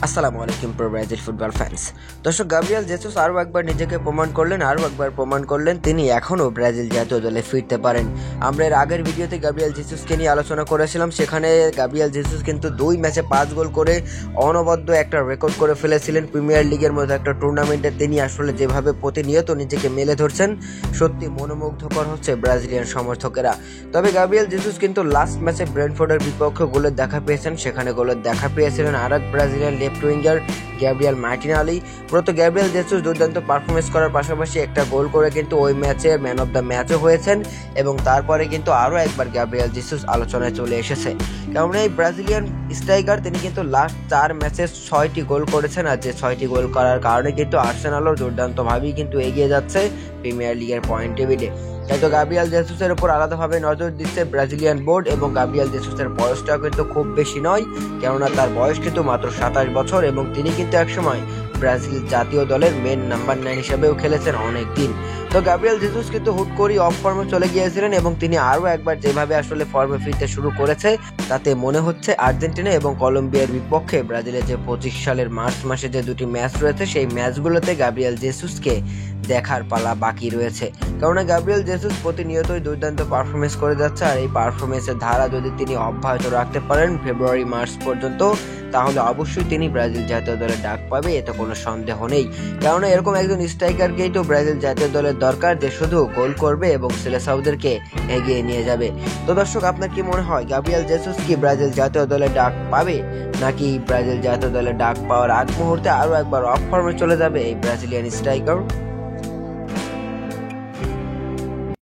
আসসালামু আলাইকুম pro Brazil football fans. দর্শক, গাব্রিয়েল জেসুস আরও একবার নিজেকে প্রমাণ করলেন তিনি এখনও ব্রাজিল জাতীয় দলে ফিরতে পারেন। আমরা এর আগের ভিডিওতে গাব্রিয়েল জেসুসকে নিয়ে আলোচনা করেছিলাম। সেখানে গাব্রিয়েল জেসুস কিন্তু 2 ম্যাচে 5 গোল করে অনবদ্য একটা রেকর্ড করে ফেলেছিলেন। প্রিমিয়ার লিগের মতো একটা টুর্নামেন্টে তিনি আসলে যেভাবে প্রতিনিয়ত নিজেকে মেলে ধরছেন, সত্যি মনোমুগ্ধকর হচ্ছে ব্রাজিলিয়ান সমর্থকেরা। তবে গাব্রিয়েল জেসুস কিন্তু লাস্ট ম্যাচে ব্রেন্টফোর্ডের বিপক্ষে গোলের দেখা পেয়েছেন। সেখানে গোলের দেখা পেয়েছিলেন আর এক Brazilian left winger Gabriel Martinelli. মূলত গ্যাব্রিয়েল জেসুস দুর্দান্ত পারফরমেন্স করার পাশাপাশি একটা গোল করে কিন্তু ওই ম্যাচে ম্যান অফ দ্য ম্যাচও হয়েছেন এবং তারপরে কিন্তু আরও একবার গ্যাব্রিয়েল জেসুস আলোচনায় চলে এসেছে। কারণ এই ব্রাজিলিয়ান স্ট্রাইকার তিনি কিন্তু লাস্ট 4 ম্যাচে 6টি গোল করেছেন, আর যে 6টি গোল করার কারণে কিন্তু আর্সেনালও দুর্দান্তভাবেই কিন্তু এগিয়ে যাচ্ছে প্রিমিয়ার লিগের পয়েন্ট টেবিলে। তাই তো গাব্রিয়েল জেসুসের উপর আলাদাভাবে নজর দিচ্ছে ব্রাজিলিয়ান বোর্ড, এবং গাব্রিয়েল জেসুসের বয়সটাও কিন্তু খুব বেশি নয়, কেননা তার বয়স কিন্তু মাত্র 27 বছর এবং তিনি কিন্তু একসময় ব্রাজিল জাতীয় দলের মেন নাম্বার 9 হিসেবেও খেলেছেন অনেক দিন। তো গাব্রিয়েল জেসুস কিন্তু হুট করেই অফ ফর্মে চলে গিয়েছিলেন এবং তিনি আরও একবার যেভাবে আসলে ফর্মে ফিরতে শুরু করেছে, তাতে মনে হচ্ছে আর্জেন্টিনা এবং কলম্বিয়ার বিপক্ষে ব্রাজিলের যে 25 সালের মার্চ মাসে যে 2টি ম্যাচ রয়েছে, সেই ম্যাচগুলোতে গাব্রিয়েল জেসুসকে দেখার পালা বাকি রয়েছে। কারণ গাব্রিয়েল জেসুস প্রতিনিয়তই দুর্দান্ত পারফরমেন্স করে যাচ্ছে, আর এই পারফরমেন্সের ধারা যদি তিনি অব্যাহত রাখতে পারেন ফেব্রুয়ারি মার্চ পর্যন্ত, তাহলে অবশ্যই তিনি ব্রাজিল জাতীয় দলের ডাক পাবে, এতে কোনো সন্দেহ নেই। কারণ এরকম একজন স্ট্রাইকারকেই তো ব্রাজিল জাতীয় দলের দরকার, যে শুধু গোল করবে এবং সেলেসাউদেরকে এগিয়ে নিয়ে যাবে। তো দর্শক, আপনার কি মনে হয় গাব্রিয়েল জেসুস কি ব্রাজিল জাতীয় দলের ডাক পাবে, নাকি ব্রাজিল জাতীয় দলের ডাক পাওয়ার আগ মুহূর্তে আরও একবার অফ ফর্মে চলে যাবে এই ব্রাজিলিয়ান স্ট্রাইকার?